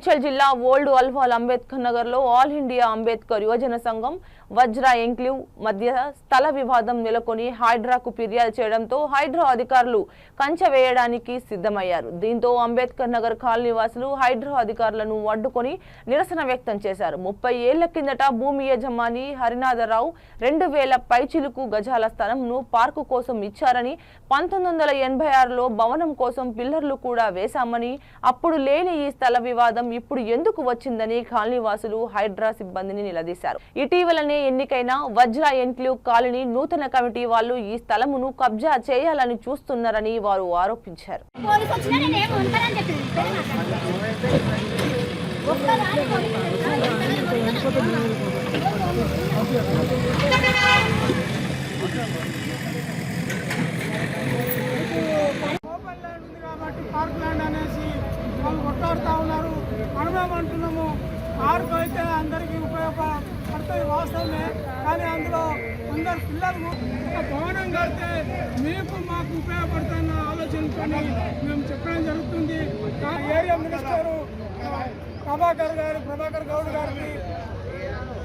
మేడ్చల్ జిల్లా ఓల్డ్ అల్వాల్ అంబేద్కర్ నగర్ లో all India Ambedkar యువజన సంఘం వజ్రా ఎంక్లేవ్ మధ్య స్థల వివాదం నెలకొని హైడ్రాకు ఫిర్యాదు చేయడంతో హైడ్రా అధికారులు కంచె వేయడానికి సిద్ధమయ్యారు. దీంతో అంబేద్కర్ నగర్ కాలనీ వాసులు హైడ్రా అధికారులను అడ్డుకొని నిరసన వ్యక్తం చేశారు. 30 ఏళ్ల కిందట భూమి యజమాని హరినాథరావు 2000 పైచిలుకు గజాల స్థలంను పార్కు కోసం ఇచ్చారని, 1986లో భవనం కోసం పిల్లర్లు కూడా వేశామని, అప్పుడు లేని ఈ స్థల వివాదం ఇప్పుడు ఎందుకు వచ్చిందని కాలనీ వాసులు హైడ్రా సిబ్బందిని నిలదీశారు. ఇటీవలనే ఎన్నికైన వజ్రా ఎన్క్లేవ్ కాలనీ నూతన కమిటీ వాళ్ళు ఈ స్థలమును కబ్జా చేయాలని చూస్తున్నారని వారు ఆరోపించారు. అంటున్నాము పార్క్ అయితే అందరికీ ఉపయోగపడుతుంది వాస్తవమే, కానీ అందులో కొందరు పిల్లలు ఒక భవనం కడితే మీకు మాకు ఉపయోగపడుతున్న ఆలోచనతో మేము చెప్పడం జరుగుతుంది. ఏరియా మినిస్టరు ప్రభాకర్ గౌడ్ గారికి,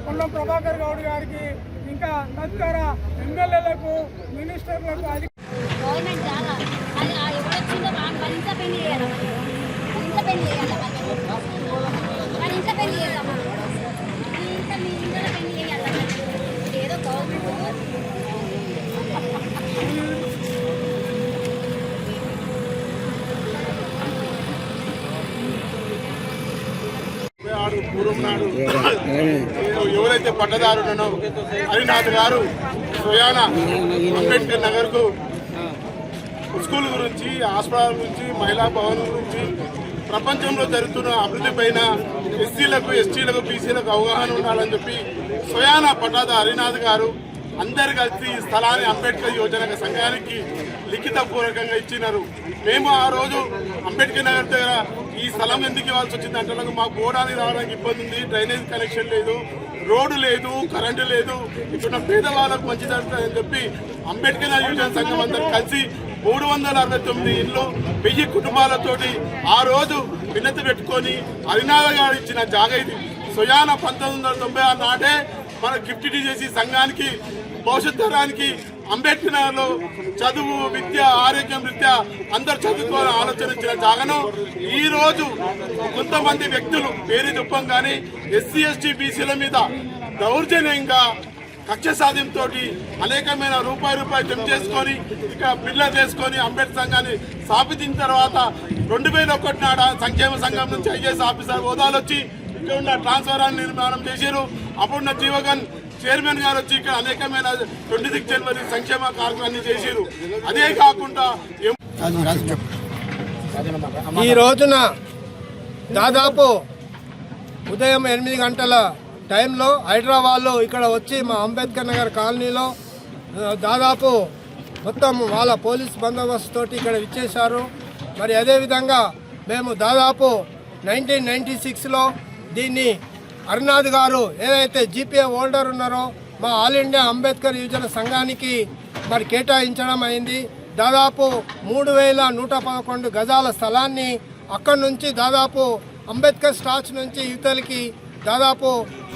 పొన్నం ప్రభాకర్ గౌడ్ గారికి, ఇంకా తదితర ఎమ్మెల్యేలకు, మినిస్టర్లకు పూర్వం నాడు ఎవరైతే పట్టదారులను హరినాథ్ గారు స్వయాన అంబేద్కర్ నగర్కు స్కూల్ గురించి, హాస్పిటల్ గురించి, మహిళా భవనం గురించి, ప్రపంచంలో జరుగుతున్న అభివృద్ధి పైన ఎస్సీలకు, ఎస్టీలకు, బీసీలకు అవగాహన ఉండాలని చెప్పి స్వయాన పట్టాదారు హరినాథ్ గారు అందరు కలిసి ఈ స్థలాన్ని అంబేద్కర్ యువజన సంఘానికి లిఖితపూర్వకంగా ఇచ్చినారు. మేము ఆ రోజు అంబేద్కర్ నగర్ దగ్గర ఈ స్థలం ఎందుకు ఇవ్వాల్సి వచ్చింది అంటే, మాకు పోవడానికి రావడానికి ఇబ్బంది ఉంది, డ్రైనేజ్ కనెక్షన్ లేదు, రోడ్డు లేదు, కరెంటు లేదు, ఇక్కడ పేదవాళ్ళకు మంచి జరుగుతుందని చెప్పి అంబేద్కర్ యువజన సంఘం అందరూ కలిసి 369 ఇళ్ళు 1000 కుటుంబాలతోటి ఆ రోజు వినతి పెట్టుకొని హరినాథ్ గారు ఇచ్చిన జాగా ఇది. స్వయాన 1996 నాటే మన గిఫ్ట్ చేసి సంఘానికి, భవిష్యత్ తరానికి అంబేద్కర్ నగర్లో చదువు, విద్య, ఆరోగ్యం రీత్యా అందరు చదువుకోవాలని ఆలోచన జాగను ఈ రోజు కొంతమంది వ్యక్తులు పేరు చెప్పంగానే ఎస్సీ, ఎస్టీ, బీసీల మీద దౌర్జన్యంగా కక్ష సాధ్యంతో అనేకమైన రూపాయి జమ చేసుకొని ఇక పిల్లలు చేసుకొని అంబేద్కర్ సంఘాన్ని స్థాపించిన తర్వాత 2001 నాడ సంక్షేమ సంఘం నుంచి ఐఏఎస్ ఆఫీసర్ హోదాలు వచ్చి ఇక్కడ ఉన్న ట్రాన్స్ఫారాన్ని నిర్మాణం చేశారు. అప్పుడున్న జీవగన్ చైర్మన్ గారు వచ్చి ఇక్కడ అనేకమైన 26 జనవరి సంక్షేమ కార్యక్రమాన్ని చేశారు. అదే కాకుండా ఈ రోజున దాదాపు ఉదయం 8 గంటల టైంలో హైదరాబాద్లో ఇక్కడ వచ్చి మా అంబేద్కర్ నగర్ కాలనీలో దాదాపు మొత్తం వాళ్ళ పోలీస్ బందోబస్తు తోటి ఇక్కడ ఇచ్చేశారు. మరి అదేవిధంగా మేము దాదాపు 1996లో దీన్ని హరినాథ్ గారు ఏదైతే జీపీఏ హోల్డర్ ఉన్నారో మా ఆల్ ఇండియా అంబేద్కర్ యువజన సంఘానికి మరి కేటాయించడం అయింది. దాదాపు 3111 గజాల స్థలాన్ని అక్కడి నుంచి దాదాపు అంబేద్కర్ స్టాచ్యూ నుంచి యువతలకి దాదాపు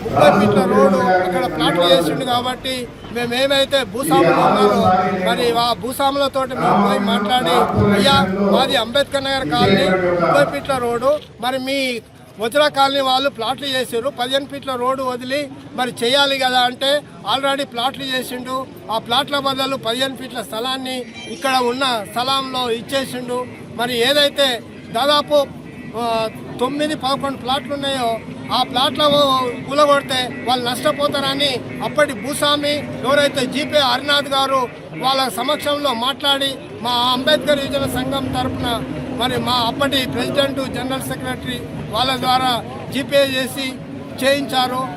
30 ఫీట్ల రోడ్డు అక్కడ ప్లాట్లు చేసిండు. కాబట్టి మేము ఏమైతే భూస్వాములు ఉన్నారో మరి ఆ భూస్వాములతో మేము పోయి మాట్లాడి, అయ్యా మాది అంబేద్కర్ నగర్ కాలనీ 30 ఫీట్ల రోడ్డు, మరి మీ వజ్రా కాలనీ వాళ్ళు ప్లాట్లు చేసారు, 15 ఫీట్ల రోడ్డు వదిలి మరి చేయాలి కదా అంటే ఆల్రెడీ ప్లాట్లు చేసిండు. ఆ ప్లాట్ల బదులు 15 ఫీట్ల స్థలాన్ని ఇక్కడ ఉన్న స్థలంలో ఇచ్చేసిండు. మరి ఏదైతే దాదాపు 9-11 ప్లాట్లు ఉన్నాయో ఆ ప్లాట్ల కూలగొడితే వాళ్ళు నష్టపోతారని అప్పటి భూస్వామి ఎవరైతే జీపీ హరినాథ్ గారు వాళ్ళ సమక్షంలో మాట్లాడి మా అంబేద్కర్ యువజన సంఘం తరఫున మరి మా అప్పటి ప్రెసిడెంట్, జనరల్ సెక్రటరీ వాళ్ళ ద్వారా జీపే చేసి చేయించారు.